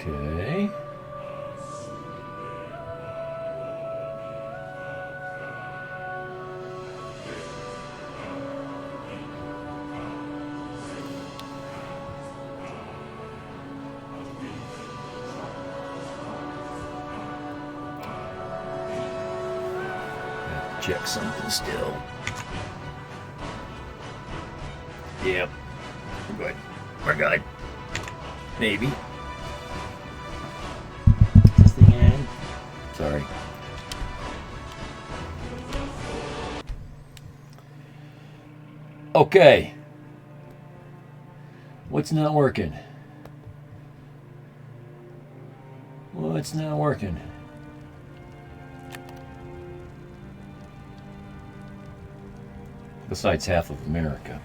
Okay. Check something still. Yep. We're good. We're good. Maybe. Is this thing in? Sorry. Okay. What's not working? What's not working? Besides half of America.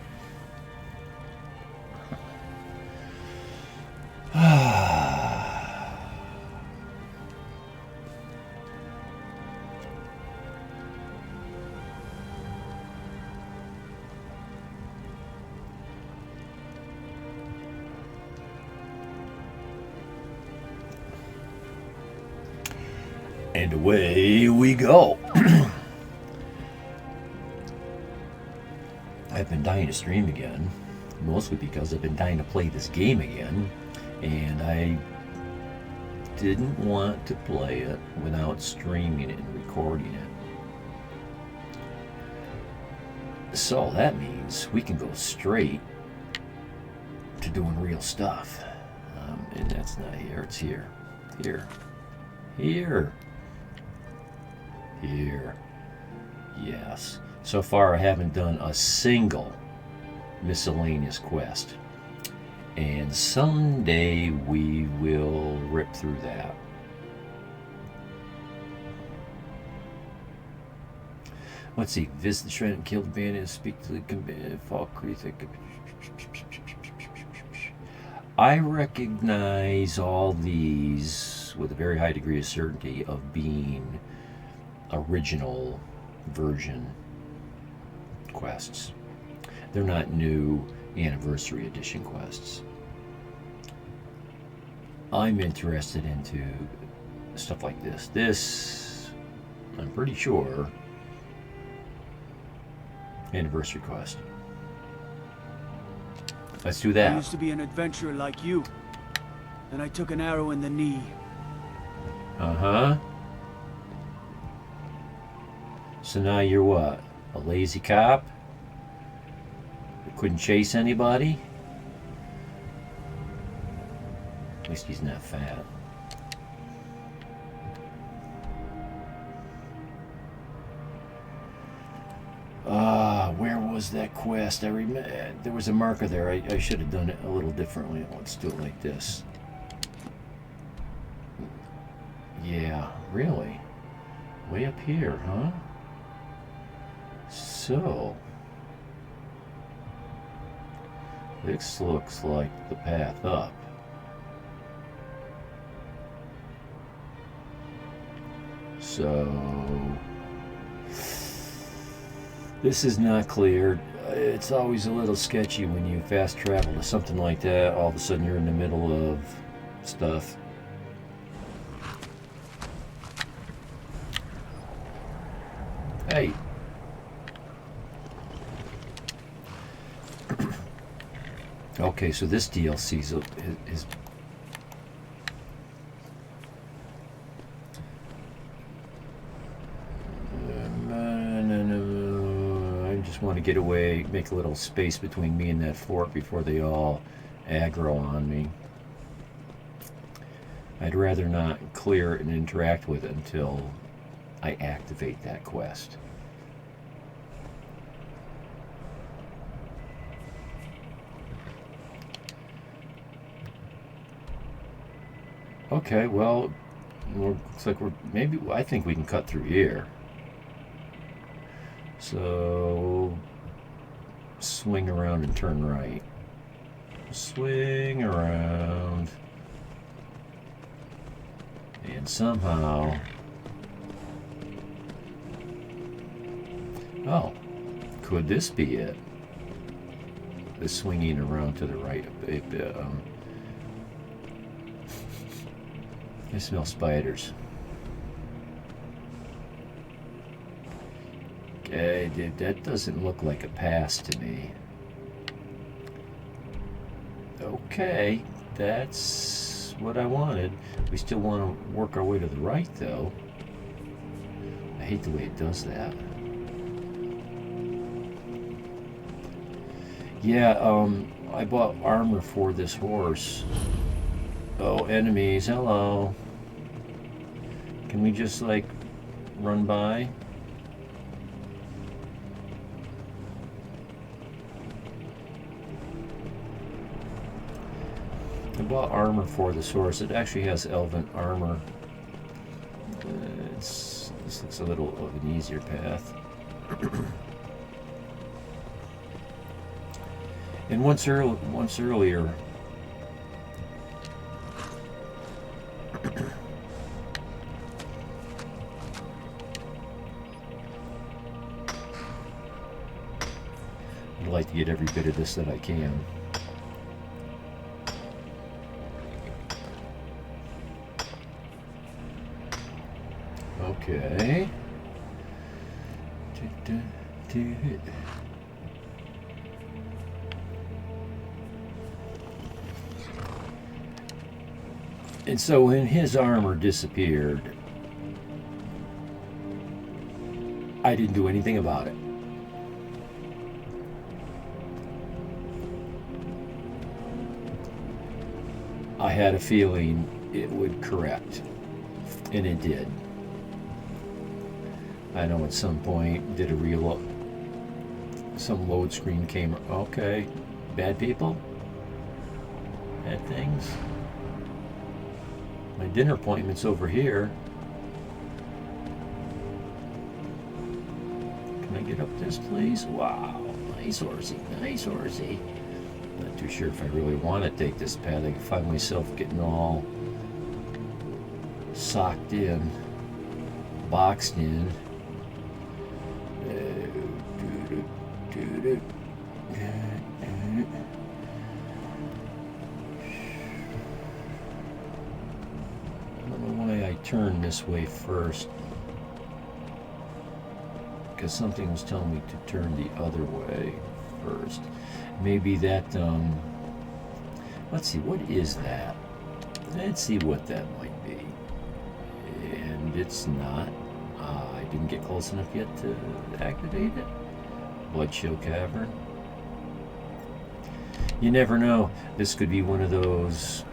And away we go. I've been dying to stream again, mostly because I've been dying to play this game again, and I didn't want to play it without streaming it and recording it. So that means we can go straight to doing real stuff. And that's not here, it's here. Here. Here. Here. Yes. So far I haven't done a single miscellaneous quest. And someday we will rip through that. Let's see. Visit the shredded and killed bandits. Speak to the fall creature. I recognize all these with a very high degree of certainty of being original version quests. They're not new anniversary edition quests. I'm interested into stuff like this. This, I'm pretty sure, anniversary quest. Let's do that. I used to be an adventurer like you. Then I took an arrow in the knee. Uh-huh. So now you're what? A lazy cop? That couldn't chase anybody? At least he's not fat. Where was that quest? I remember there was a marker there. I should have done it a little differently. Let's do it like this. Yeah, really? Way up here, huh? So, this looks like the path up. So, this is not clear. It's always a little sketchy when you fast travel to something like that. All of a sudden you're in the middle of stuff. Hey. Okay, so this DLC is I just want to get away, make a little space between me and that fort before they all aggro on me. I'd rather not clear it and interact with it until I activate that quest. Okay, well, looks like I think we can cut through here. So, swing around and turn right. Swing around. And somehow... Oh, could this be it? The swinging around to the right a bit. I smell spiders. Okay, dude, that doesn't look like a pass to me. Okay, that's what I wanted. We still want to work our way to the right, though. I hate the way it does that. Yeah, I bought armor for this horse. Oh, enemies, hello. Can we just, like, run by? I bought armor for this horse. It actually has elven armor. This looks a little of an easier path. And once earlier, I'd like to get every bit of this that I can. Okay. And so when his armor disappeared, I didn't do anything about it. I had a feeling it would correct, and it did. I know at some point did a real some load screen came. Okay, bad people, bad things. My dinner appointment's over here. Can I get up this, please? Wow, nice horsey, nice horsey. Not too sure if I really want to take this path. I can find myself getting all socked in, boxed in. I don't know why I turned this way first, because something was telling me to turn the other way first. Maybe that, let's see, what is that? Let's see what that might be. And it's not. I didn't get close enough yet to activate it. Bloodshill Cavern. You never know. This could be one of those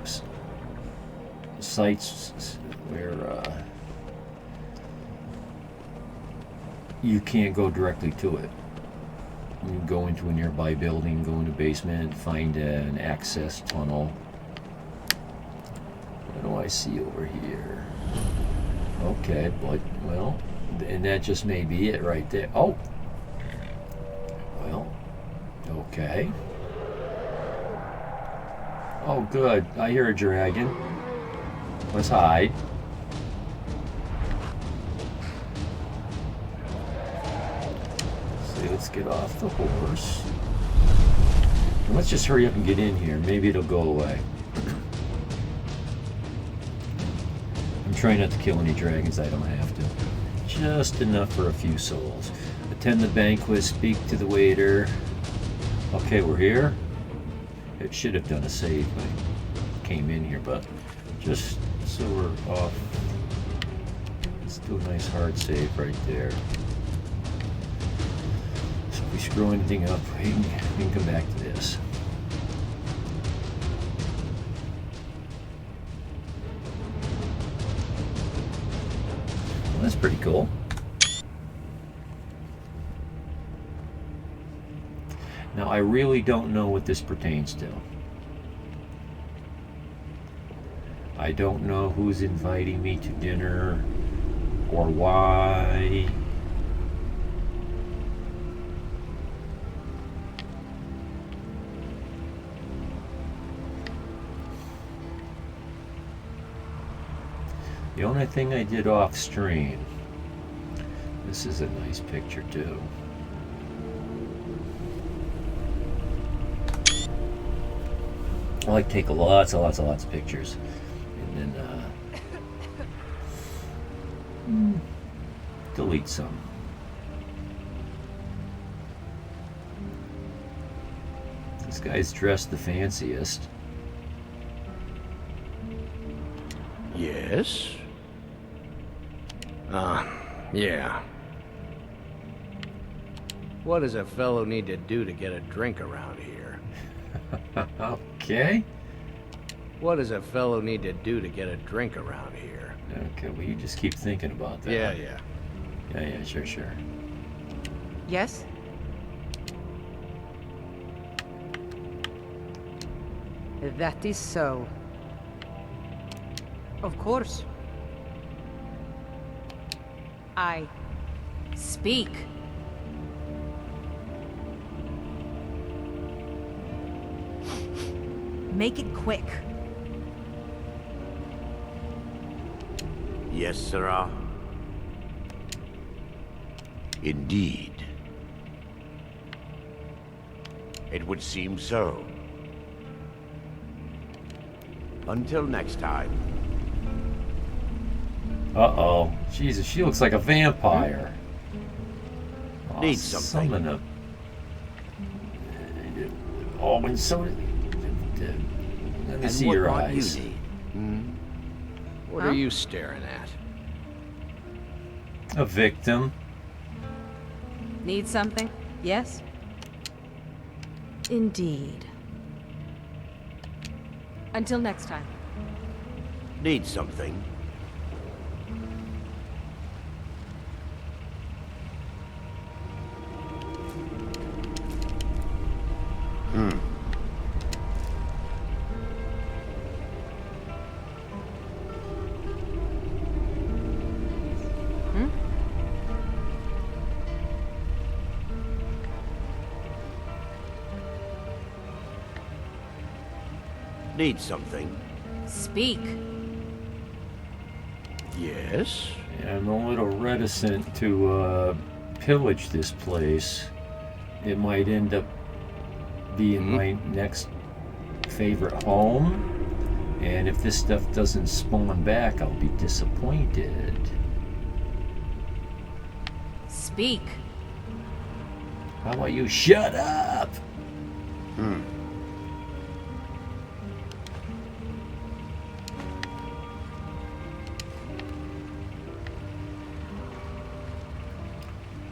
sites where you can't go directly to it. You go into a nearby building, go in the basement, find an access tunnel. What do I see over here? Okay, but, well, and that just may be it right there. Oh! Well, okay. Oh, good. I hear a dragon. Let's hide. So let's get off the horse. And let's just hurry up and get in here. Maybe it'll go away. I'm trying not to kill any dragons. I don't have to. Just enough for a few souls. Attend the banquet. Speak to the waiter. Okay, we're here. It should have done a save when I came in here, but just so we're off. Let's do a nice hard save right there. So if we screw anything up, we can come back to this. Well, that's pretty cool. Now, I really don't know what this pertains to. I don't know who's inviting me to dinner or why. The only thing I did off stream, this is a nice picture too. I like to take lots of pictures, and then delete some. This guy's dressed the fanciest. Yes? Yeah. What does a fellow need to do to get a drink around here? Okay. What does a fellow need to do to get a drink around here? Okay, well, you just keep thinking about that. Yeah. Yeah, sure. Yes? That is so. Of course. I speak. Make it quick. Yes, sirrah. Indeed. It would seem so. Until next time. Uh-oh. Jesus, she looks like a vampire. Need something. Summon a... Oh, and so... Let me see your what eyes. you need? Hmm? What are you staring at? A victim. Need something? Yes? Indeed. Until next time. Need something? Need something? Speak. Yes? Yeah, I'm a little reticent to pillage this place. It might end up being my next favorite home. And if this stuff doesn't spawn back, I'll be disappointed. Speak. How about you shut up?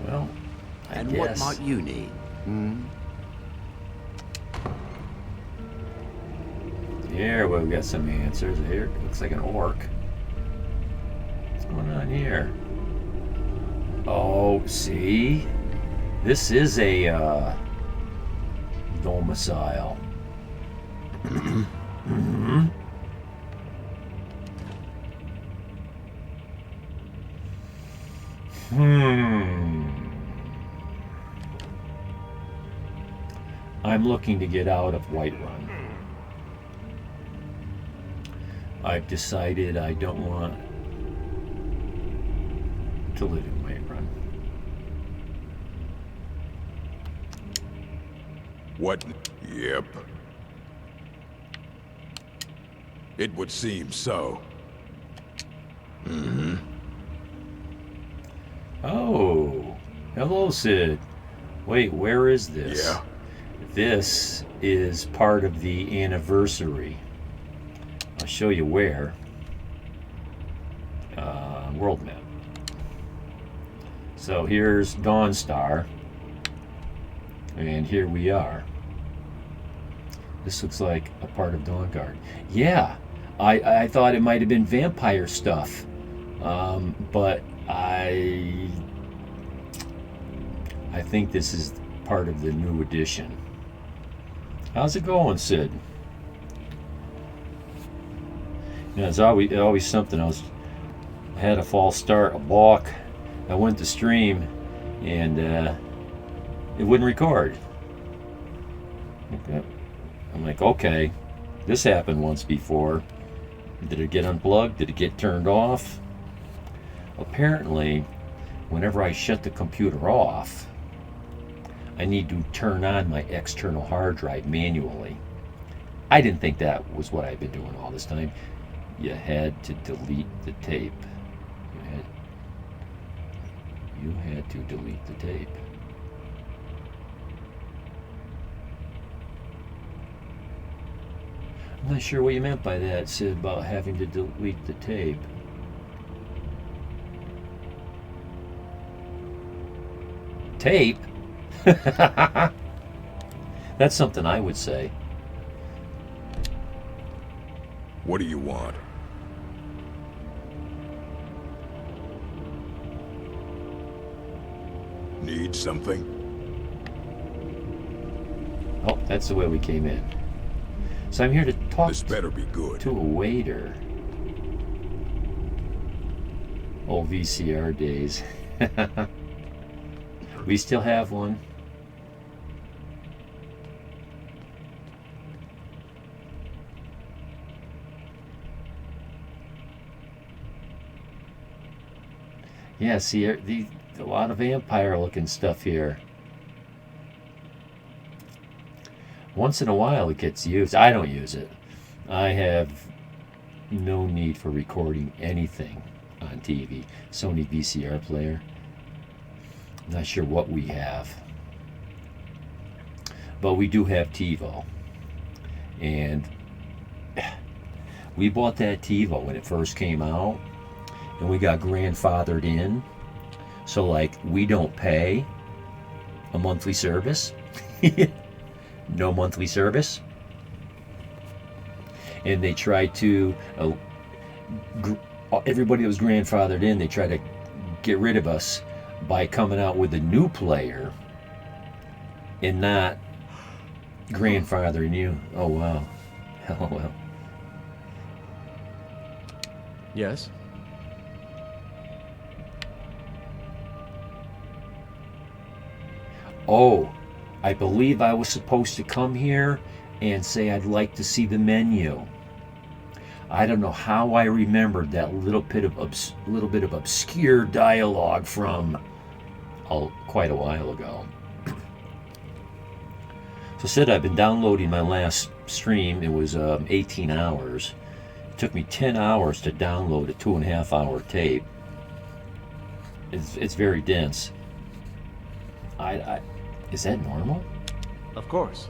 Well, I And guess. what might you need? Hmm? Here, we've got some answers. Here, it looks like an orc. What's going on here? Oh, see? This is a domicile. I'm looking to get out of Whiterun. I've decided I don't want to live in Whiterun. What? Yep. It would seem so. Oh, hello, Sid. Wait, where is this? Yeah. This is part of the anniversary. I'll show you where. World map. So here's Dawnstar, and here we are. This looks like a part of Dawnguard. Yeah, I thought it might have been vampire stuff, but I think this is part of the new edition. How's it going, Sid? You know, it's always something. I had a false start, a balk. I went to stream, and it wouldn't record. Okay. I'm like, okay, this happened once before. Did it get unplugged? Did it get turned off? Apparently, whenever I shut the computer off, I need to turn on my external hard drive manually. I didn't think that was what I've been doing all this time. You had to delete the tape. You had You had to delete the tape. I'm not sure what you meant by that, Sid, about having to delete the tape. Tape? That's something I would say. What do you want? Need something? Oh, that's the way we came in. So I'm here to talk This better be good. to a waiter. Old VCR days. We still have one. Yeah, see, a lot of vampire-looking stuff here. Once in a while it gets used. I don't use it. I have no need for recording anything on TV. Sony VCR player. I'm not sure what we have. But we do have TiVo. And we bought that TiVo when it first came out. And we got grandfathered in. So, like, we don't pay a monthly service. No monthly service. And they tried to, everybody that was grandfathered in, they tried to get rid of us by coming out with a new player and not grandfathering you. Oh, wow. Oh, well. Yes? Oh, I believe I was supposed to come here and say I'd like to see the menu. I don't know how I remembered that little bit of obscure dialogue from quite a while ago. So Sid, I've been downloading my last stream. It was 18 hours. It took me 10 hours to download a 2.5 hour tape. It's very dense. Is that normal? Of course.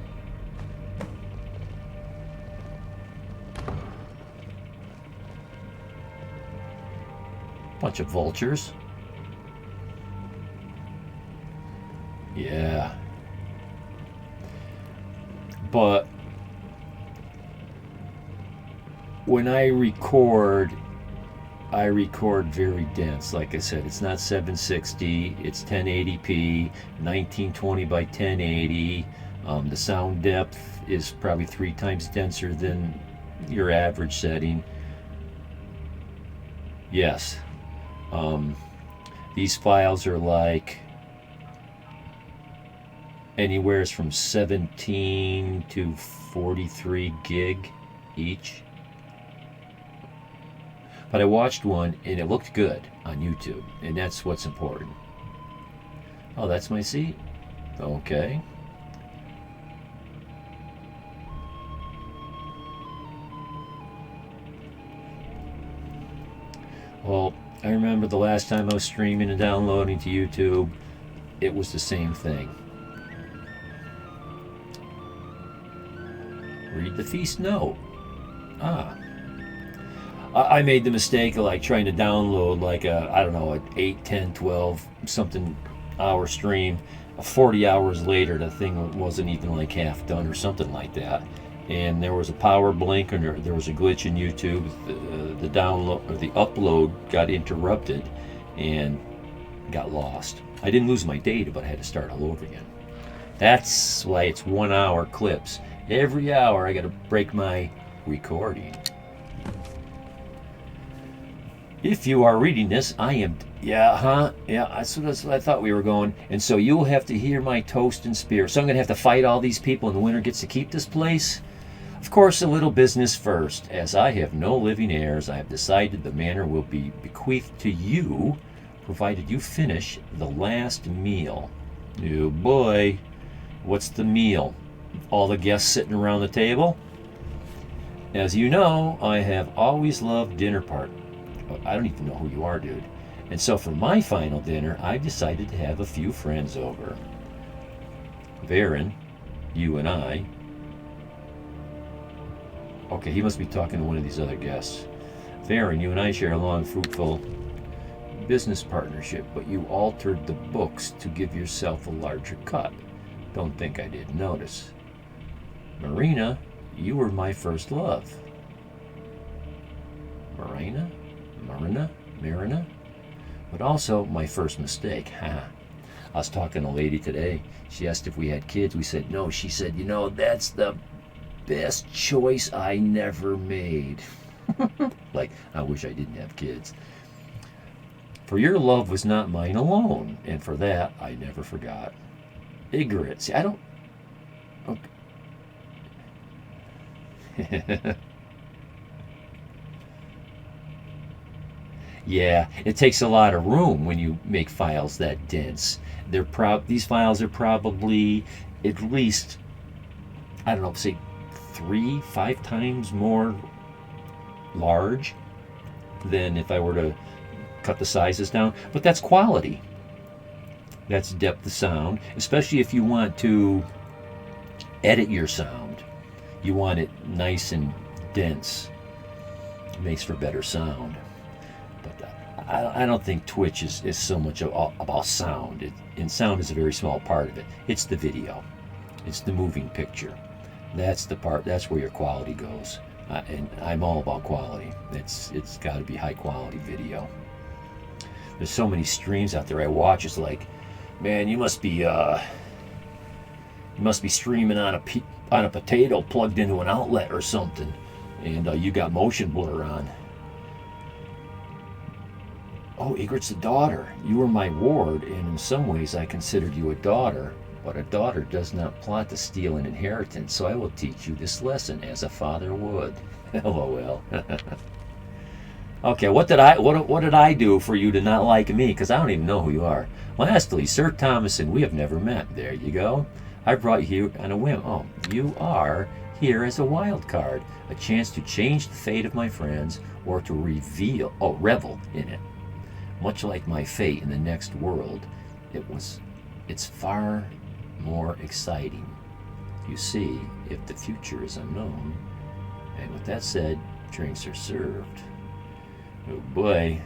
Bunch of vultures. Yeah. But when I record very dense. Like I said, it's not 760, it's 1080p, 1920 by 1080. The sound depth is probably 3 times denser than your average setting. Yes. These files are like anywhere from 17 to 43 gig each. But I watched one and it looked good on YouTube, and that's what's important. Oh, that's my seat? Okay. Well, I remember the last time I was streaming and downloading to YouTube, it was the same thing. Read the feast note. Ah. I made the mistake of like trying to download like a, I don't know, an 8, 10, 12 something hour stream. 40 hours later, the thing wasn't even like half done or something like that. And there was a power blink, and there was a glitch in YouTube. The download or the upload got interrupted and got lost. I didn't lose my data, but I had to start all over again. That's why it's 1 hour clips. Every hour I got to break my recording. If you are reading this, I am, yeah, that's what I thought we were going. And so you'll have to hear my toast and spear. So I'm going to have to fight all these people, and the winner gets to keep this place? Of course, a little business first. As I have no living heirs, I have decided the manor will be bequeathed to you, provided you finish the last meal. Oh boy, what's the meal? All the guests sitting around the table? As you know, I have always loved dinner parties. I don't even know who you are, dude. And so for my final dinner, I decided to have a few friends over. Varen, you and I. Okay, he must be talking to one of these other guests. Varen, you and I share a long, fruitful business partnership, but you altered the books to give yourself a larger cut. Don't think I didn't notice. Marina, you were my first love. Marina? But also my first mistake. I was talking to a lady today. She asked if we had kids. We said no. She said, you know, that's the best choice I never made. Like, I wish I didn't have kids. For your love was not mine alone, and for that I never forgot. Ignorant. See, I don't... Okay. Yeah, it takes a lot of room when you make files that dense. These files are probably at least, I don't know, say 3-5 times more large than if I were to cut the sizes down. But that's quality. That's depth of sound, especially if you want to edit your sound. You want it nice and dense. It makes for better sound. But I don't think Twitch is so much about sound. And sound is a very small part of it. It's the video. It's the moving picture. That's the part. That's where your quality goes. And I'm all about quality. It's got to be high quality video. There's so many streams out there I watch. It's like, man, you must be streaming on a potato plugged into an outlet or something, and you got motion blur on. Oh, Egret's the daughter. You were my ward, and in some ways I considered you a daughter, but a daughter does not plot to steal an inheritance, so I will teach you this lesson as a father would. LOL. Okay, what did I do for you to not like me? Because I don't even know who you are. Lastly, Sir Thomasin, we have never met. There you go. I brought you here on a whim. Oh, you are here as a wild card, a chance to change the fate of my friends or to revel in it. Much like my fate in the next world, it's far more exciting. You see, if the future is unknown. And with that said, drinks are served. Oh boy,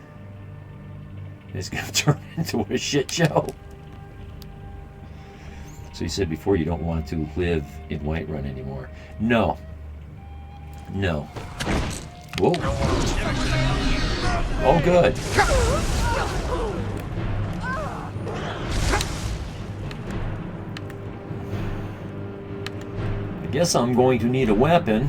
it's gonna turn into a shit show. So you said before you don't want to live in Whiterun anymore. No. Whoa. Oh, good. I guess I'm going to need a weapon.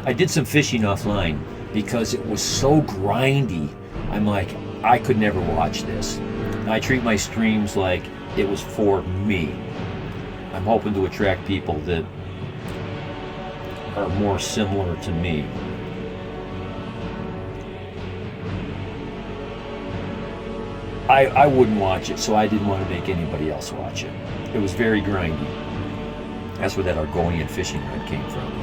I did some fishing offline because it was so grindy. I'm like, I could never watch this. I treat my streams like it was for me. I'm hoping to attract people that are more similar to me. I wouldn't watch it, so I didn't want to make anybody else watch it. It was very grindy. That's where that Argonian fishing rod came from.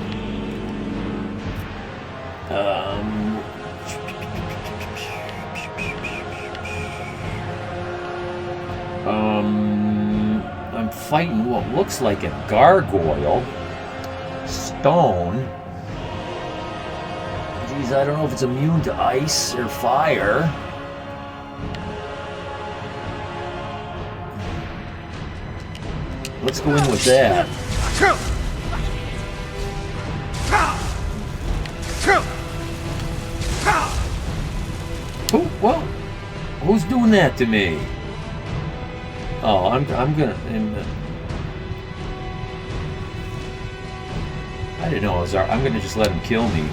I'm fighting what looks like a gargoyle. Stone. Geez, I don't know if it's immune to ice or fire. Let's go in with that. Whoa! Who's doing that to me? Oh, I'm gonna. I didn't know it was. I'm gonna just let him kill me.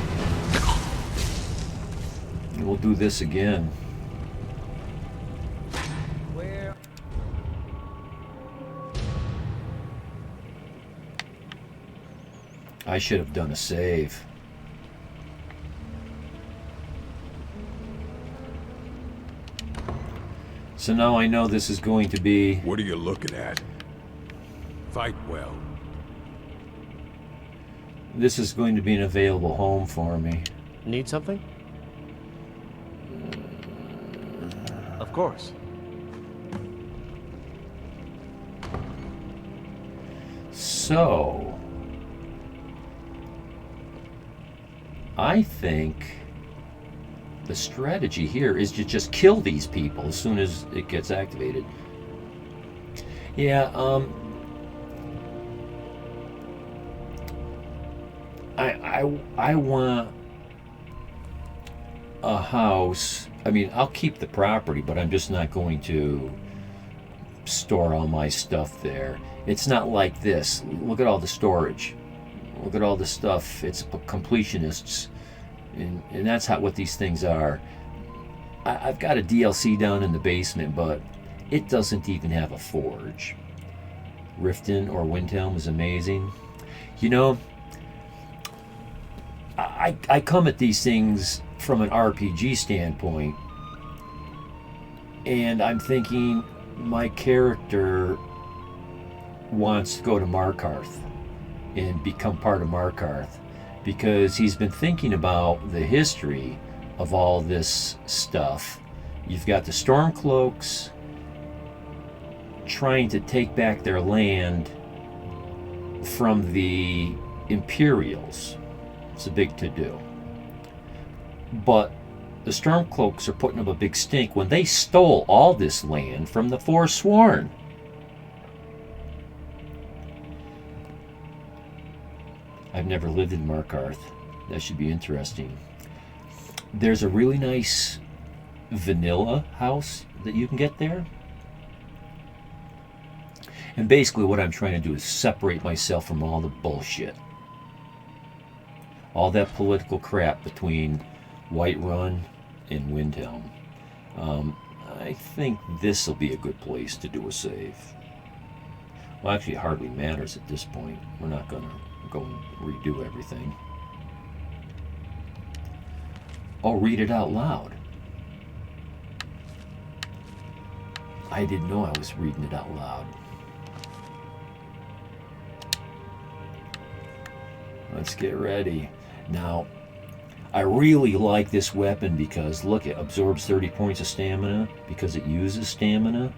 And we'll do this again. I should have done a save. So now I know this is going to be... What are you looking at? Fight well. this is going to be an available home for me. Need something? Of course. So, I think the strategy here is to just kill these people as soon as it gets activated. Yeah, I want a house. I mean, I'll keep the property, but I'm just not going to store all my stuff there. It's not like this. Look at all the storage. Look at all the stuff. It's completionists, and that's what these things are. I've got a DLC down in the basement, but it doesn't even have a forge. Riften or Windhelm is amazing. You know, I come at these things from an RPG standpoint, and I'm thinking my character wants to go to Markarth and become part of Markarth because he's been thinking about the history of all this stuff. You've got the Stormcloaks trying to take back their land from the Imperials. It's a big to-do. But the Stormcloaks are putting up a big stink when they stole all this land from the Forsworn. I've never lived in Markarth. That should be interesting. There's a really nice vanilla house that you can get there. And basically what I'm trying to do is separate myself from all the bullshit. All that political crap between Whiterun and Windhelm. I think this will be a good place to do a save. Well, actually, it hardly matters at this point. We're not going to go and redo everything. Oh, read it out loud. I didn't know I was reading it out loud. Let's get ready. Now, I really like this weapon because, look, it absorbs 30 points of stamina because it uses stamina.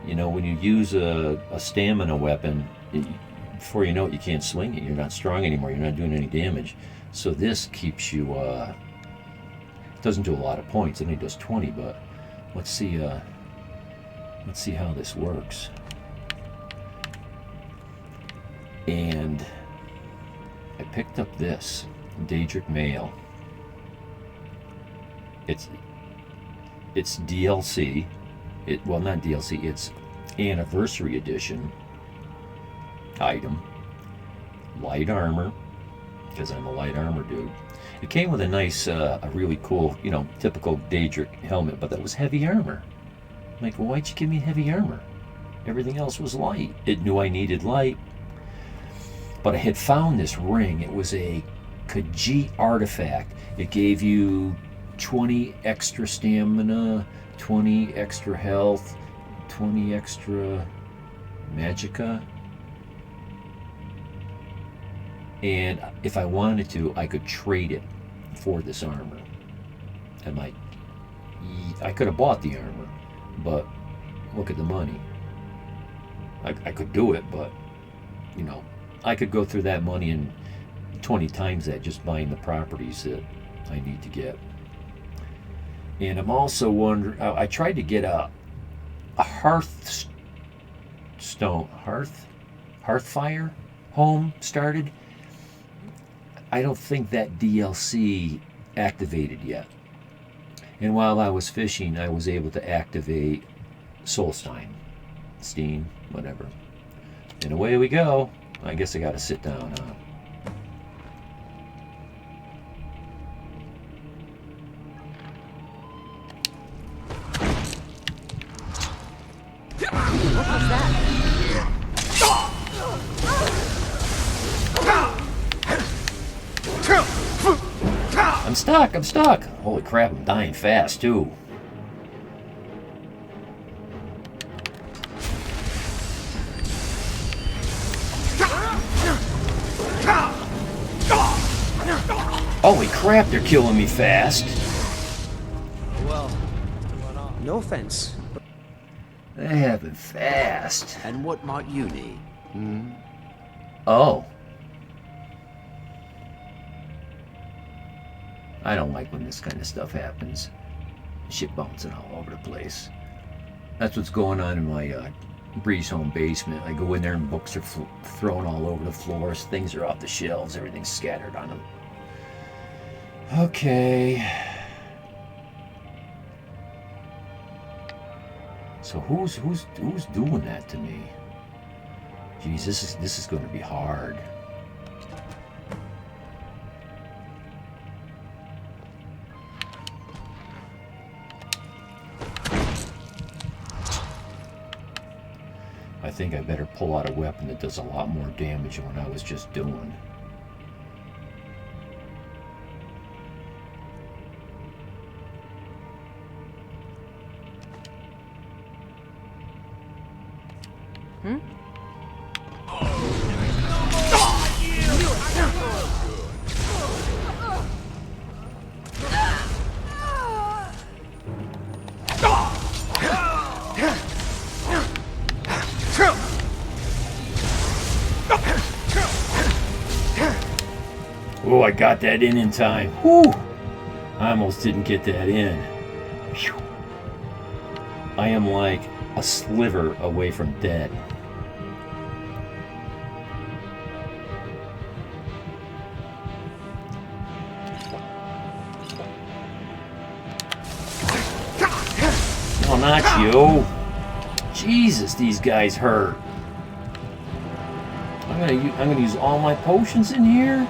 You know, when you use a stamina weapon, before you know it, you can't swing it. You're not strong anymore. You're not doing any damage. So this keeps you, it doesn't do a lot of points. It only does 20, but let's see how this works. And I picked up this Daedric Mail. It's DLC. Well, not DLC. It's Anniversary Edition item. Light armor, because I'm a light armor dude. It came with a nice, a really cool, you know, typical Daedric helmet, but that was heavy armor. I'm like, well, why'd you give me heavy armor? Everything else was light. It knew I needed light. But I had found this ring. It was a Khajiit artifact. It gave you 20 extra stamina, 20 extra health, 20 extra magicka. And if I wanted to, I could trade it for this armor. And I could have bought the armor, but look at the money. I could do it, but, you know, I could go through that money and 20 times that just buying the properties that I need to get. And I'm also wondering, I tried to get a Hearthfire home started. I don't think that DLC activated yet. And while I was fishing, I was able to activate Solstein, Steam, whatever. And away we go. I guess I gotta sit down, huh? What was that? I'm stuck! Holy crap, I'm dying fast, too. Holy crap, they're killing me fast. Well, No offense. They happen fast. And what might you need? Hmm? Oh. I don't like when this kind of stuff happens. Shit bouncing all over the place. That's what's going on in my Breeze home basement. I go in there and books are thrown all over the floors. Things are off the shelves. Everything's scattered on them. Okay. So who's doing that to me? Jeez, this is going to be hard. I think I better pull out a weapon that does a lot more damage than what I was just doing. Oh, I got that in time. Whew! I almost didn't get that in. Whew. I am like a sliver away from dead. No, not you. Jesus, these guys hurt. I'm gonna use all my potions in here.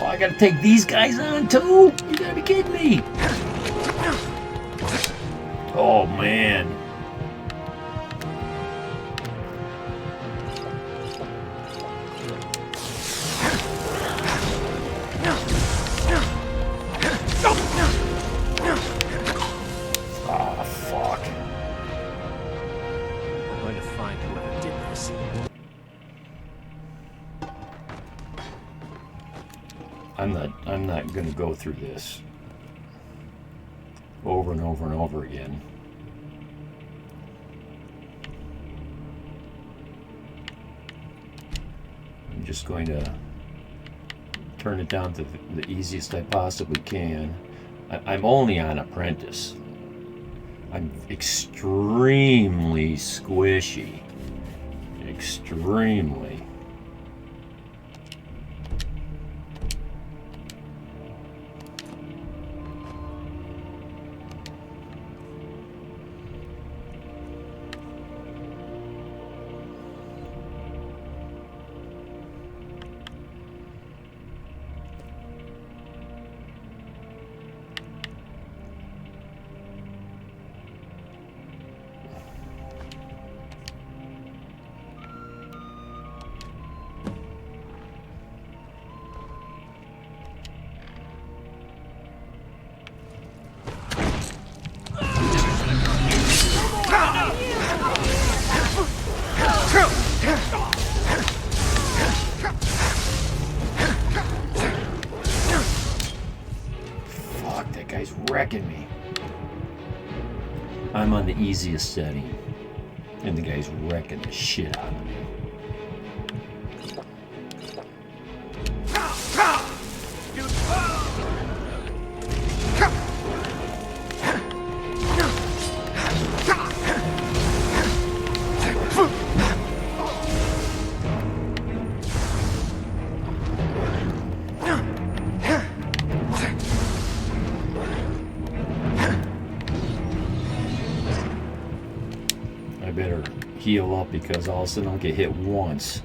Oh, I gotta take these guys on too? You gotta be kidding me. Oh man. Oh fuck. I'm going to find whoever did this. I'm not gonna go through this over and over and over again. I'm just going to turn it down to the easiest I possibly can. I'm only on apprentice. I'm extremely squishy. Extremely. Fuck, that guy's wrecking me. I'm on the easiest setting, and the guy's wrecking the shit out of me. I better heal up because all of a sudden I'll get hit once.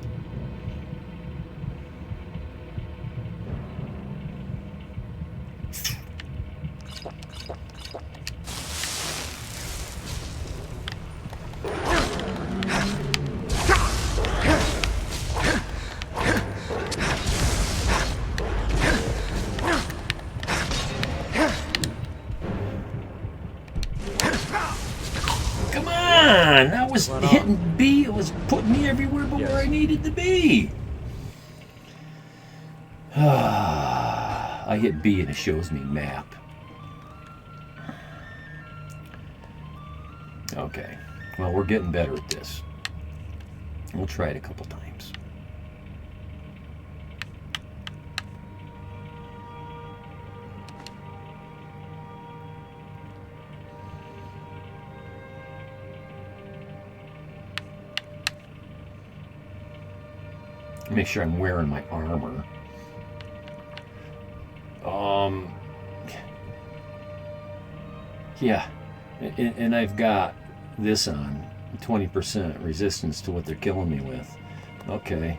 Come on! I was hitting B. It was putting me everywhere but where I needed to be. I hit B and it shows me map. Okay. Well, we're getting better at this. We'll try it a couple times. Make sure I'm wearing my armor. Yeah, and I've got this on 20% resistance to what they're killing me with. Okay.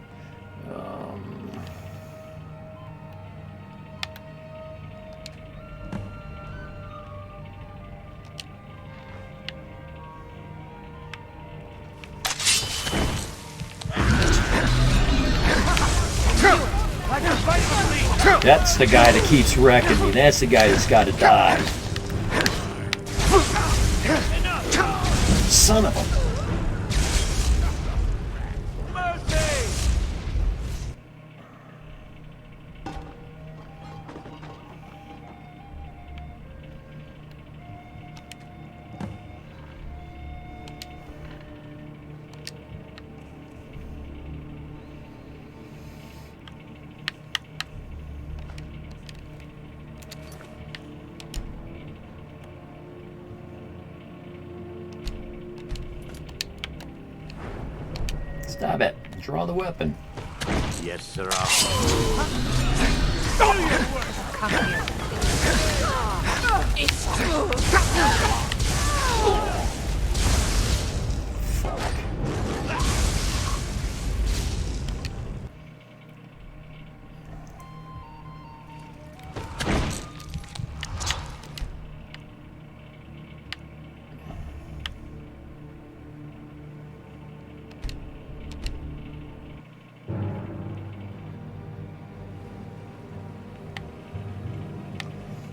That's the guy that keeps wrecking me. That's the guy that's got to die. Son of a... Stop it. Draw the weapon. Yes, sir. Come here. It's true.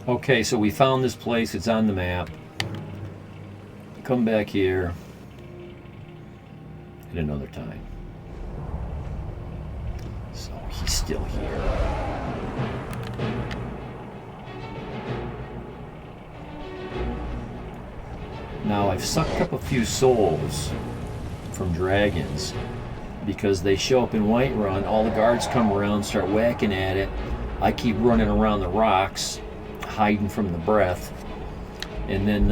Okay, so we found this place. It's on the map. Come back here at another time. So he's still here. Now I've sucked up a few souls from dragons because they show up in Whiterun. All the guards come around, start whacking at it. I keep running around the rocks, hiding from the breath, and then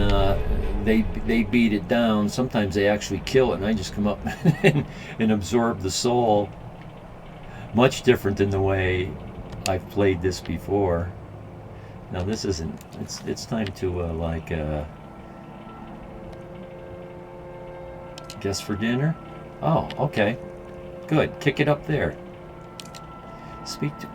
they beat it down. Sometimes they actually kill it, and I just come up and absorb the soul. Much different than the way I've played this before. Now this isn't. It's time to guess for dinner. Oh, okay, good. Kick it up there. Speak to.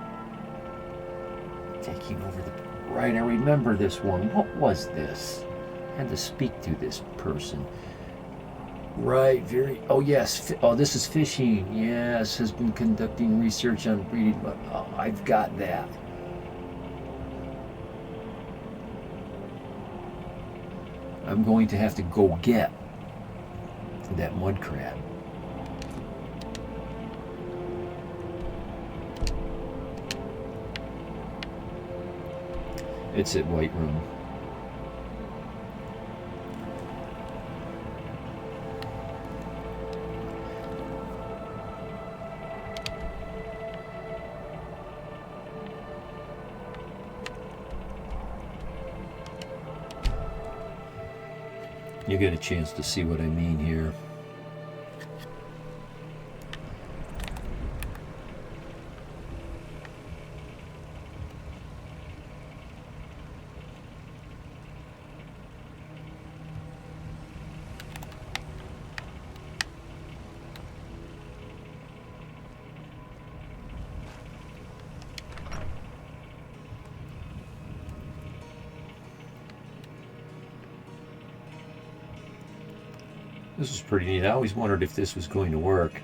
Taking over the. Right, I remember this one. What was this? I had to speak to this person. Right, very... Oh, yes. Oh, this is fishing. Yes, has been conducting research on breeding. Oh, I've got that. I'm going to have to go get that mud crab. It's at Whiterun. You get a chance to see what I mean here. This was pretty neat. I always wondered if this was going to work.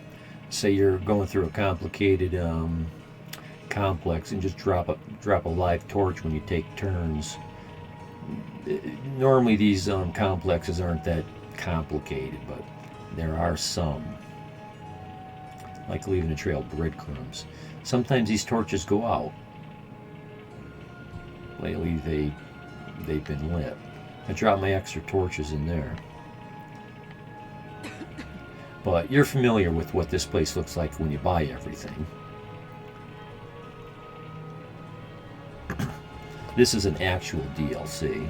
Say you're going through a complicated complex and just drop a live torch when you take turns. Normally these complexes aren't that complicated, but there are some. Like leaving a trail of breadcrumbs. Sometimes these torches go out. Lately they've been lit. I dropped my extra torches in there. But you're familiar with what this place looks like when you buy everything. This is an actual DLC.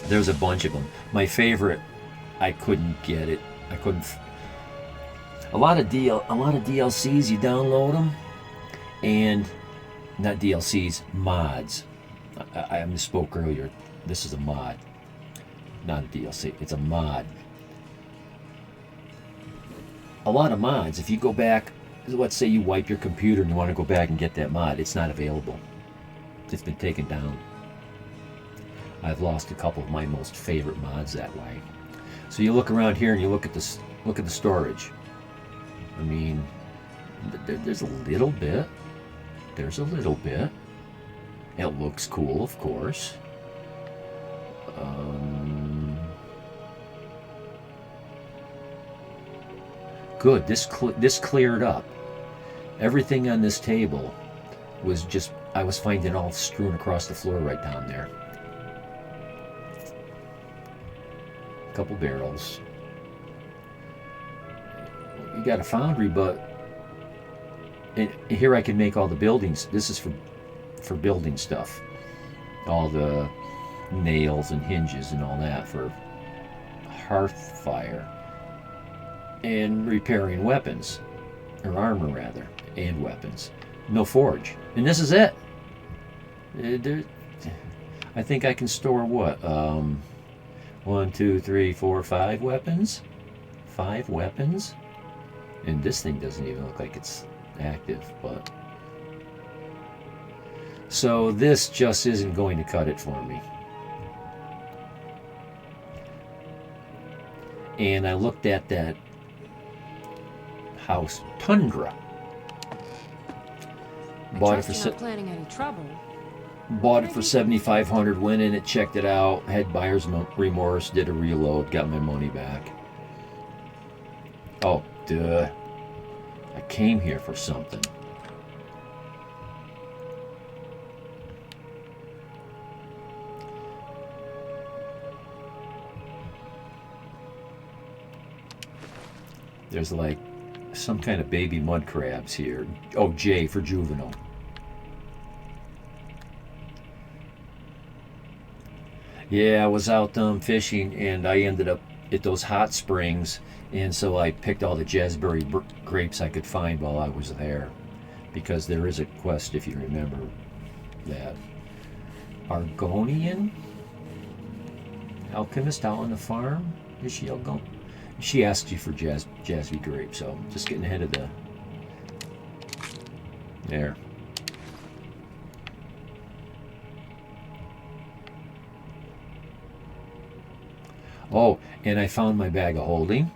There's a bunch of them. My favorite, I couldn't get it. I couldn't. A lot of DLCs, you download them, and not DLCs, mods. I misspoke earlier. This is a mod, not a DLC. It's a mod. A lot of mods, if you go back, let's say you wipe your computer and you want to go back and get that mod, it's not available. It's been taken down. I've lost a couple of my most favorite mods that way. So you look around here and you look at this. Look at the storage. I mean, there's a little bit. There's a little bit. It looks cool, of course. Good. This cleared up. Everything on this table was just, I was finding all strewn across the floor right down there. A couple barrels. You got a foundry, but here I can make all the buildings. This is for building stuff. All the nails and hinges and all that for hearth fire. And repairing weapons. Or armor, rather. And weapons. No forge. And this is it. I think I can store what? 1, 2, 3, 4, 5 weapons? 5 weapons? And this thing doesn't even look like it's active, but... So this just isn't going to cut it for me. And I looked at that house, Tundra. Bought it for you're not planning any trouble. Bought it for $7,500. Went in it, checked it out, had buyer's remorse, did a reload, got my money back. Oh, duh. I came here for something. There's like some kind of baby mud crabs here. Oh, J for juvenile. Yeah, I was out fishing and I ended up at those hot springs, and so I picked all the jazzberry grapes I could find while I was there, because there is a quest, if you remember that. Argonian alchemist out on the farm. Is she Argonian? She asks you for jazzy grapes, so I'm just getting ahead of the... There. Oh, and I found my bag of holding.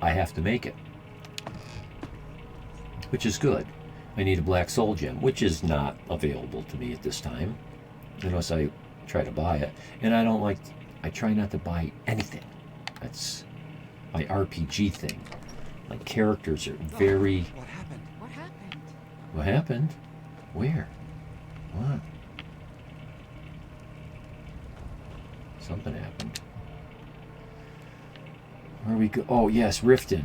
I have to make it, which is good. I need a black soul gem, which is not available to me at this time, unless I try to buy it. And I try not to buy anything. That's my RPG thing. My characters are very... What happened? What happened? What happened? Where? What? Something happened. Where we go? Oh, yes, Riften.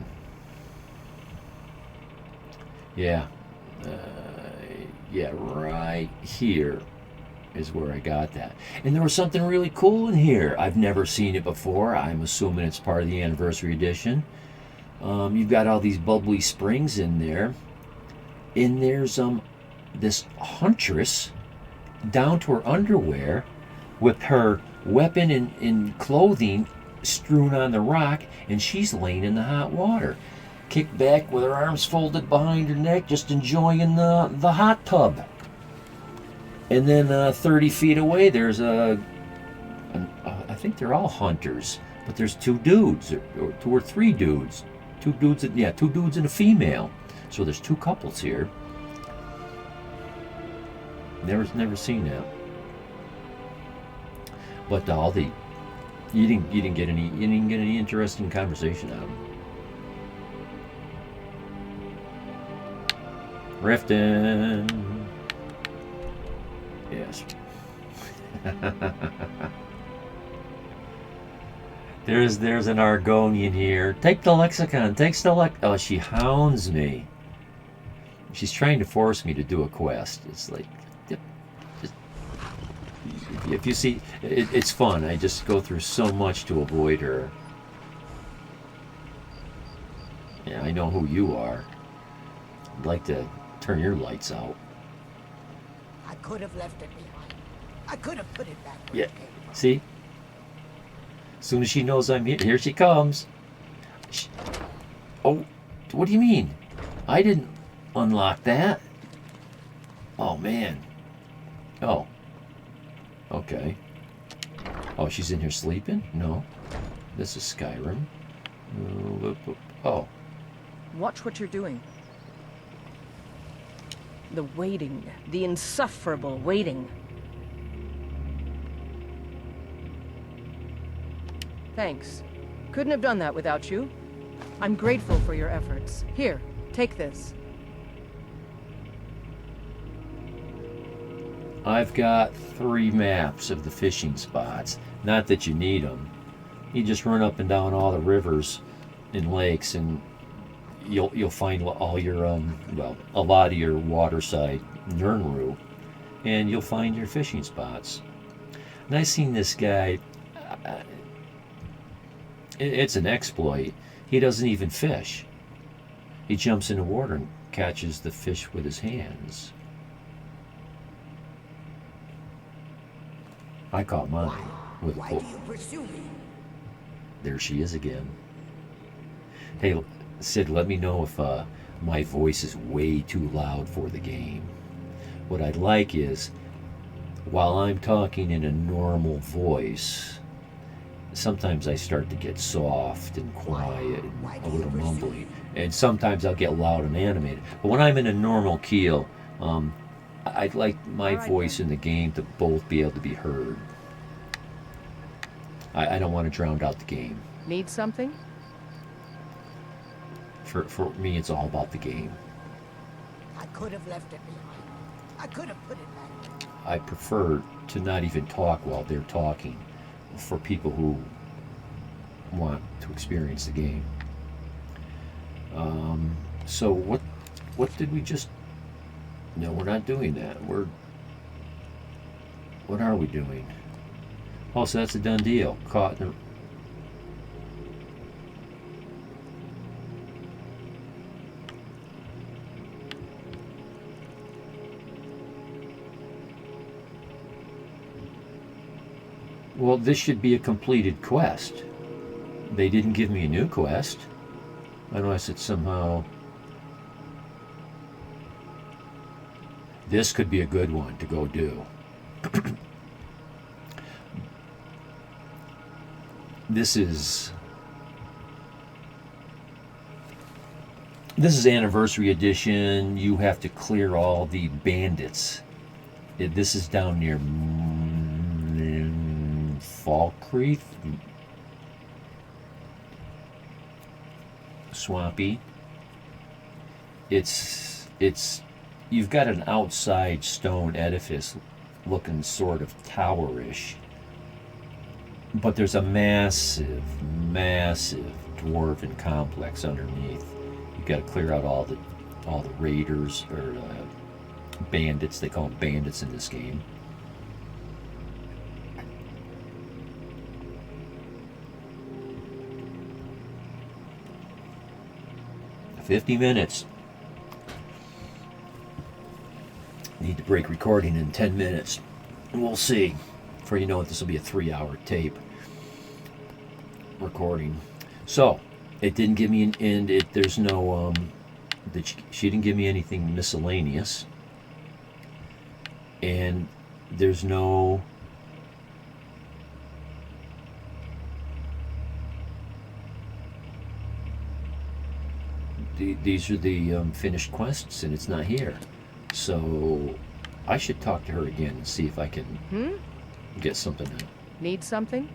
Yeah. Yeah, right here is where I got that. And there was something really cool in here. I've never seen it before. I'm assuming it's part of the anniversary edition. You've got all these bubbly springs in there. And there's this huntress down to her underwear with her weapon and clothing strewn on the rock, and she's laying in the hot water, kicked back with her arms folded behind her neck, just enjoying the hot tub. And then 30 feet away, there's I think they're all hunters, but there's 2 dudes, or 2 or 3 dudes, 2 dudes, yeah, 2 dudes and a female. So there's 2 couples here. Never seen that. But all the you didn't get any interesting conversation out of him. Riften. Yes. There's an Argonian here. Take the lexicon. Takes the Oh, she hounds me. She's trying to force me to do a quest. It's like, just, if you see, it's fun. I just go through so much to avoid her. Yeah, I know who you are. I'd like to turn your lights out. I could have left it behind. I could have put it back where Yeah, it came from. see? As soon as she knows I'm here she comes. Oh, what do you mean? I didn't unlock that. Oh, man. Oh. Okay. Oh, she's in here sleeping? No. This is Skyrim. Oh. Watch what you're doing. The waiting. The insufferable waiting. Thanks. Couldn't have done that without you. I'm grateful for your efforts. Here, take this. I've got 3 maps of the fishing spots. Not that you need them. You just run up and down all the rivers and lakes, and you'll find all your a lot of your waterside Nernru, and you'll find your fishing spots. And I seen this guy. It's an exploit. He doesn't even fish. He jumps in the water and catches the fish with his hands. I caught mine with a Why pole. do you pursue me? There she is again. Hey, Sid, let me know if my voice is way too loud for the game. What I'd like is, while I'm talking in a normal voice, sometimes I start to get soft and quiet and a little mumbly. And sometimes I'll get loud and animated. But when I'm in a normal keel, I'd like my voice in the game to both be able to be heard. I don't want to drown out the game. Need something? For me, it's all about the game. I could have left it behind. I could have put it back. I prefer to not even talk while they're talking for people who want to experience the game. So what did we just... No, we're not doing that. What are we doing? Oh, so that's a done deal. Caught in a... Well, this should be a completed quest. They didn't give me a new quest. Unless it's somehow... This could be a good one to go do. This is Anniversary Edition. You have to clear all the bandits. This is down near Fall Creek, Swampy. It's you've got an outside stone edifice looking sort of towerish, but there's a massive dwarven complex underneath. You've got to clear out all the raiders or bandits. They call them bandits in this game. $50 minutes. Need to break recording in 10 minutes. And we'll see. Before you know it, this will be a 3-hour tape recording. So, it didn't give me an end. There's no, she didn't give me anything miscellaneous. And there's no... These are the finished quests, and it's not here. So I should talk to her again and see if I can get something Need something?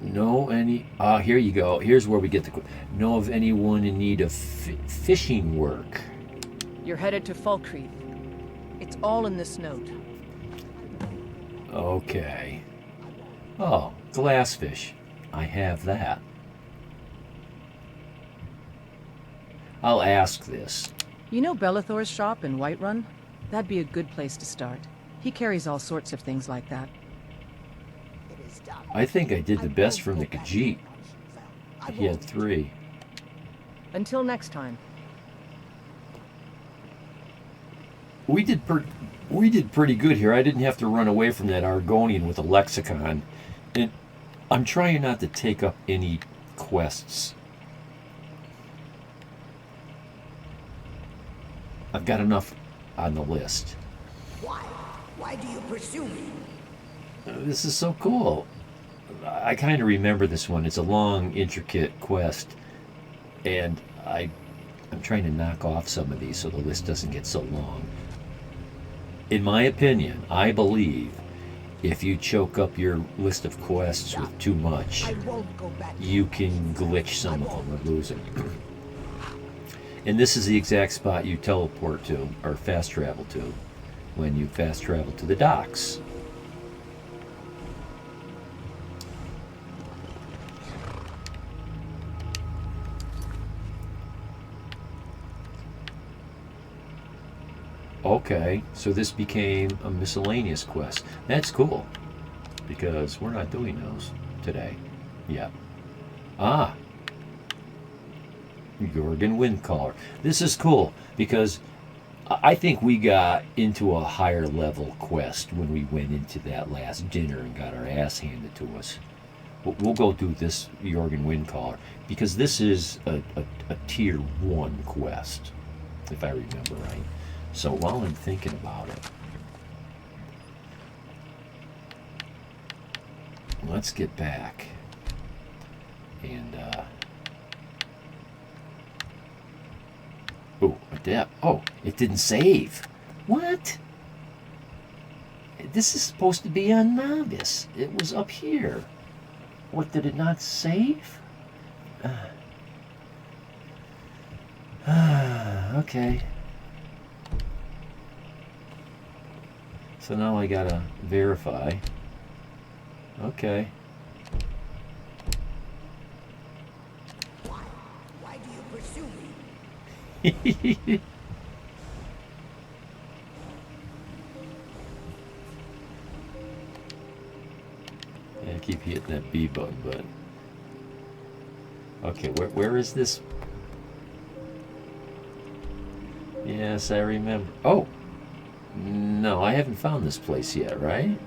Know any... here you go. Here's where we get the... Know of anyone in need of fishing work? You're headed to Falkreath. It's all in this note. Okay. Oh, glassfish. I have that. I'll ask this. You know Belethor's shop in Whiterun? That'd be a good place to start. He carries all sorts of things like that. It is done. I think I did the I best won't from go the back Khajiit. to Punishfell. I He had won't. 3. Until next time. We did pretty good here. I didn't have to run away from that Argonian with a lexicon. And I'm trying not to take up any quests. I've got enough on the list. Why? Why do you pursue me? This is so cool. I kind of remember this one. It's a long, intricate quest. And I'm trying to knock off some of these so the list doesn't get so long. In my opinion, I believe if you choke up your list of quests with too much, I won't go back. you can glitch some of them or lose it. And this is the exact spot you teleport to, or fast travel to, when you fast travel to the docks. Okay, so this became a miscellaneous quest. That's cool, because we're not doing those today. Yeah. Ah. Gorgon Windcaller. This is cool, because I think we got into a higher level quest when we went into that last dinner and got our ass handed to us. We'll go do this Jorgen Windcaller, because this is a tier 1 quest, if I remember right. So while I'm thinking about it, let's get back and oh, adept. Oh, it didn't save. What? This is supposed to be on novice. It was up here. What, did it not save? Okay. So now I gotta verify. Okay. Why do you pursue me? Yeah, I keep hitting that B button, but... Okay, where is this? Yes, I remember. Oh! No, I haven't found this place yet, right?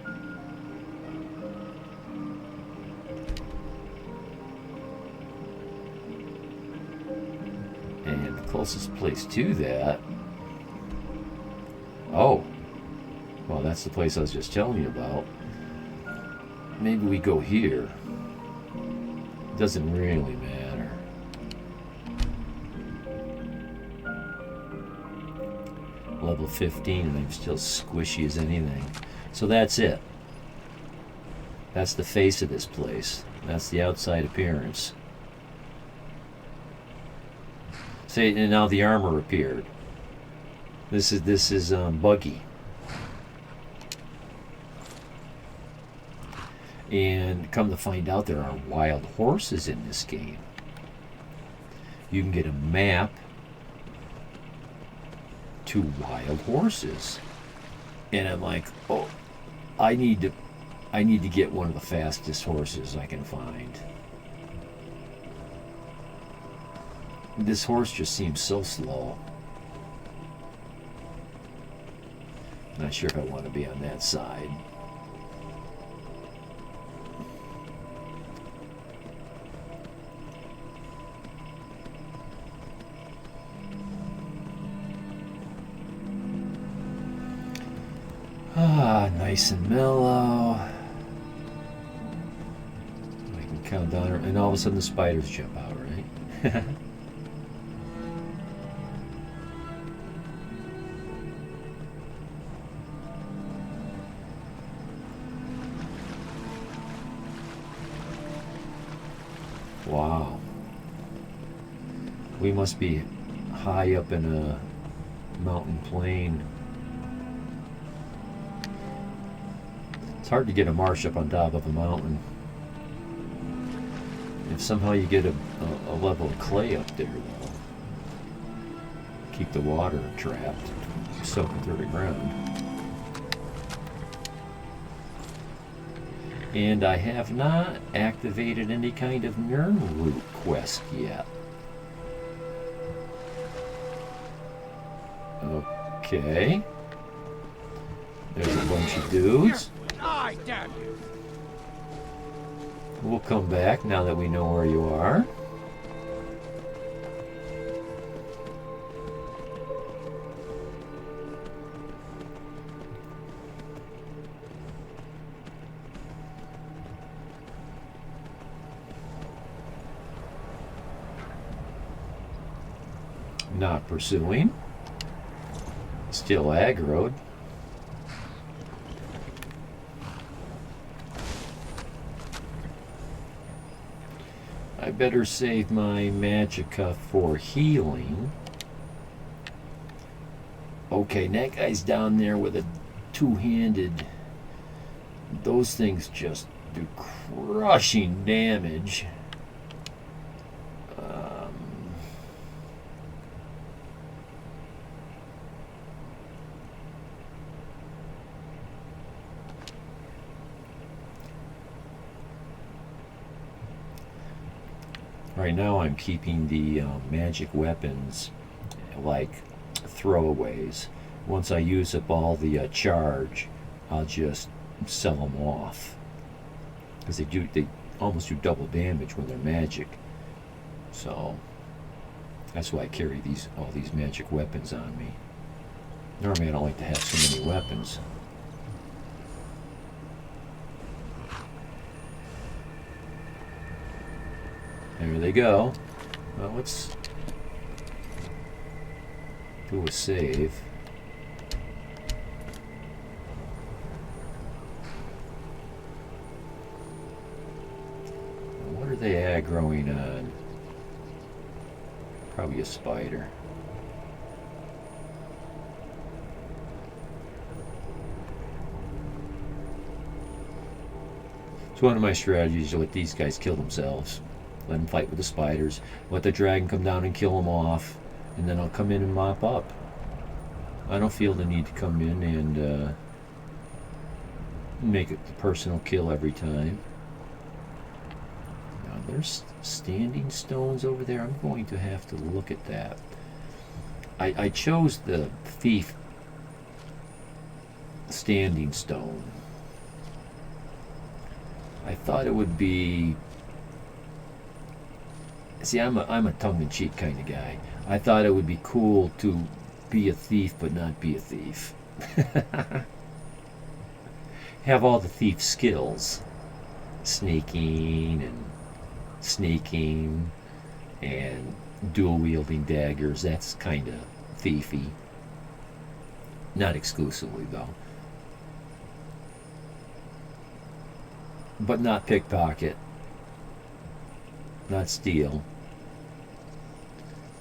And the closest place to that... Oh! Well, that's the place I was just telling you about. Maybe we go here. Doesn't really matter. Level 15 and I'm still squishy as anything. So that's it. That's the face of this place. That's the outside appearance. Say, and now the armor appeared. This is buggy. And come to find out, there are wild horses in this game. You can get a map to wild horses. And I'm like, oh, I need to get one of the fastest horses I can find. This horse just seems so slow. Not sure if I want to be on that side. Ah, nice and mellow. I can count down, and all of a sudden the spiders jump out, right? Wow. We must be high up in a mountain plain. It's hard to get a marsh up on top of a mountain. If somehow you get a level of clay up there, though, keep the water trapped, soaking through the ground. And I have not activated any kind of Nirnroot quest yet. Okay. There's a bunch of dudes. We'll come back now that we know where you are. Not pursuing. Still aggroed. I better save my magicka for healing. Okay, that guy's down there with a two-handed. Those things just do crushing damage. Right now I'm keeping the magic weapons like throwaways. Once I use up all the charge, I'll just sell them off. Because they almost do double damage when they're magic. So that's why I carry all these magic weapons on me. Normally I don't like to have so many weapons. There they go. Well, let's do a save. What are they aggroing on? Probably a spider. So one of my strategies is to let these guys kill themselves. Let them fight with the spiders. Let the dragon come down and kill them off. And then I'll come in and mop up. I don't feel the need to come in and make it a personal kill every time. Now there's standing stones over there. I'm going to have to look at that. I chose the thief standing stone. I thought it would be... See, I'm a tongue-in-cheek kind of guy. I thought it would be cool to be a thief but not be a thief. Have all the thief skills. Sneaking and sneaking and dual-wielding daggers. That's kind of thiefy. Not exclusively, though. But not pickpocket. Not steal.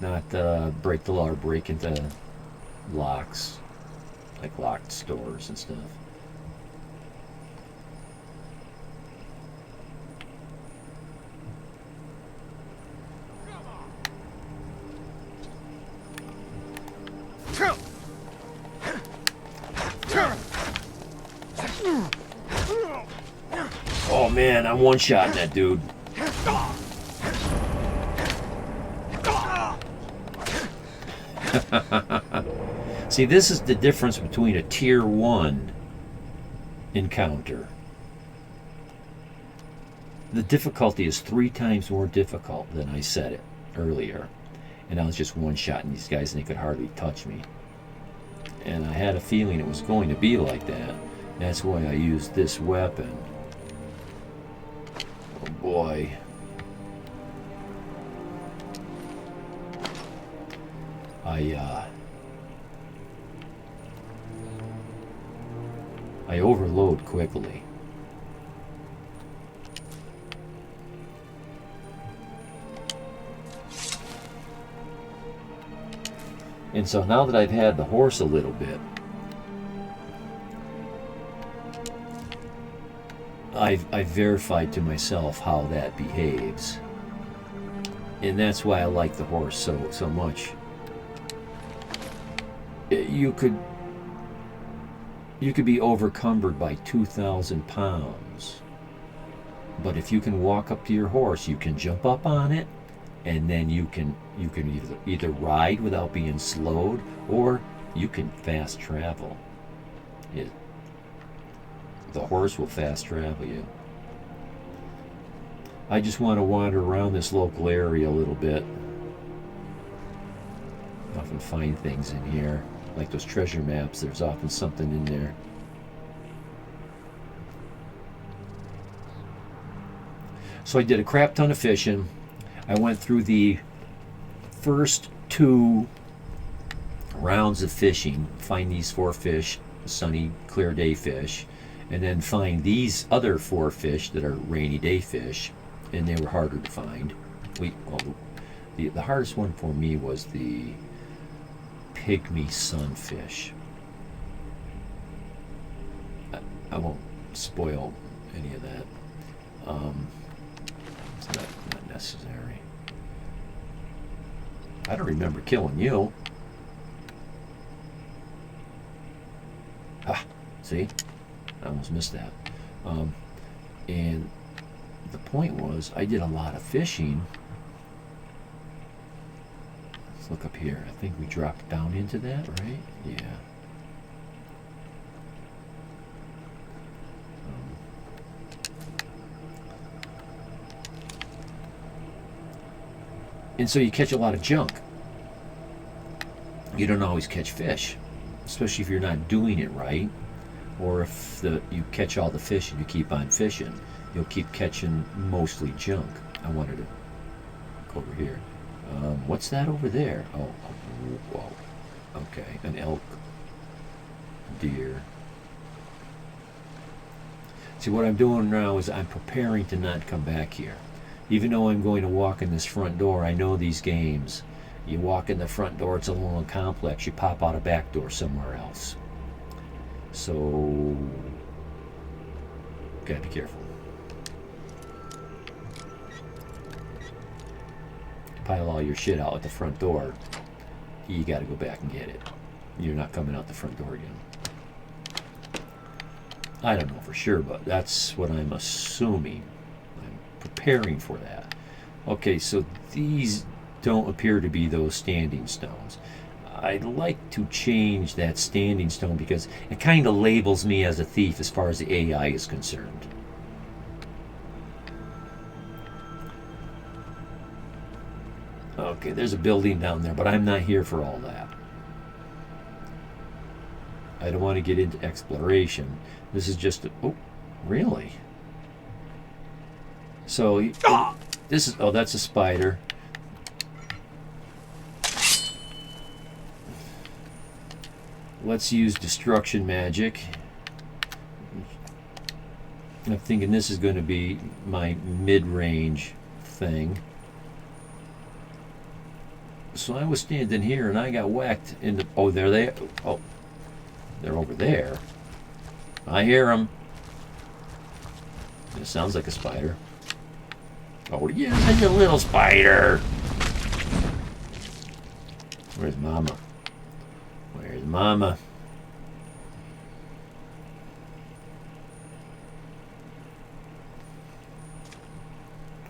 Not break the law or break into locks, like locked stores and stuff. Oh man, I'm one-shotting that dude. See, this is the difference between a tier 1 encounter. The difficulty is 3 times more difficult than I said it earlier. And I was just one-shotting these guys and they could hardly touch me. And I had a feeling it was going to be like that. That's why I used this weapon. Oh boy. I overload quickly. And so now that I've had the horse a little bit, I've verified to myself how that behaves. And that's why I like the horse so much. You could be overcumbered by 2,000 pounds. But if you can walk up to your horse, you can jump up on it, and then you can either ride without being slowed, or you can fast travel. The horse will fast travel you. I just want to wander around this local area a little bit. Often find things in here, like those treasure maps. There's often something in there. So I did a crap ton of fishing. I went through the first 2 rounds of fishing, find these 4 fish, sunny, clear day fish, and then find these other 4 fish that are rainy day fish, and they were harder to find. The hardest one for me was the pygmy sunfish. I won't spoil any of that. It's not necessary. I don't remember killing you. See? I almost missed that. And the point was, I did a lot of fishing. Let's look up here. I think we dropped down into that, right? Yeah. And so you catch a lot of junk. You don't always catch fish, especially if you're not doing it right, or if you catch all the fish and you keep on fishing, you'll keep catching mostly junk. I wanted to go over here. What's that over there? Oh, whoa. Okay, an elk, deer. See, what I'm doing now is I'm preparing to not come back here. Even though I'm going to walk in this front door, I know these games. You walk in the front door, it's a little complex. You pop out a back door somewhere else. So, gotta be careful. Pile all your shit out at the front door, you gotta go back and get it. You're not coming out the front door again. I don't know for sure, but that's what I'm assuming. I'm preparing for that. Okay, so these don't appear to be those standing stones. I'd like to change that standing stone because it kind of labels me as a thief as far as the AI is concerned. Okay, there's a building down there, but I'm not here for all that. I don't want to get into exploration. This is just oh, really? So this is, oh, that's a spider. Let's use destruction magic. I'm thinking this is going to be my mid-range thing. So I was standing here and I got whacked in the... Oh, there they... Oh, they're over there. I hear them. It sounds like a spider. Oh, yeah, it's a little spider. Where's Mama? Where's Mama?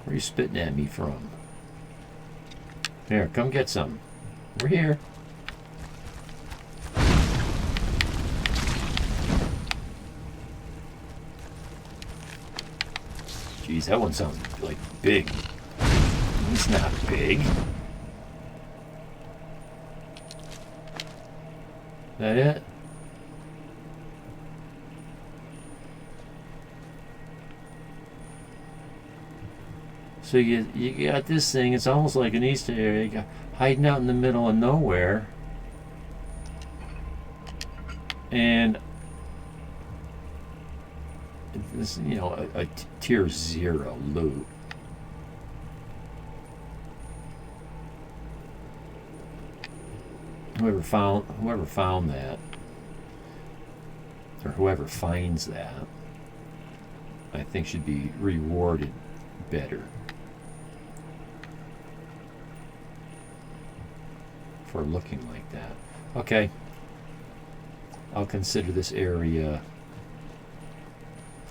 Where are you spitting at me from? Here, come get some. We're here. Jeez, that one sounds like big. It's not big. That it? So you got this thing, it's almost like an Easter egg hiding out in the middle of nowhere. And this, you know, a tier 0 loot. whoever found that, or whoever finds that, I think should be rewarded better for looking like that. Okay, I'll consider this area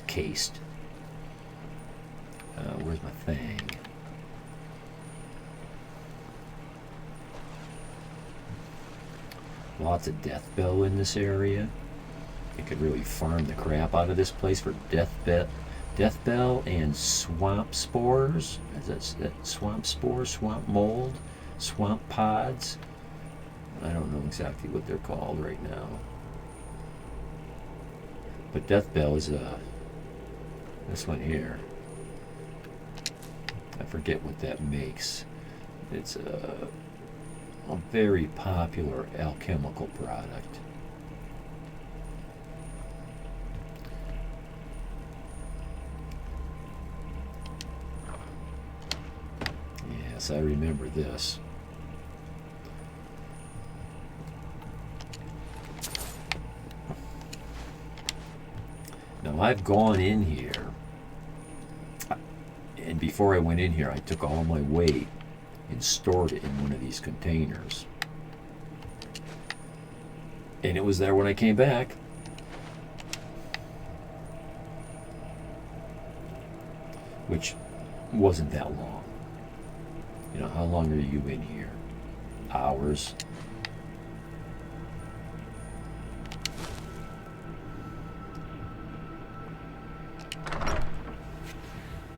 cased. Where's my thing? Lots of death bell in this area. You could really farm the crap out of this place for death bell and swamp spores. Is that swamp spores, swamp mold, swamp pods? I don't know exactly what they're called right now. But death bell is this one here. I forget what that makes. It's a very popular alchemical product. Yes, I remember this. Now I've gone in here, and before I went in here I took all my weight and stored it in one of these containers. And it was there when I came back. Which wasn't that long. You know, how long are you in here? Hours.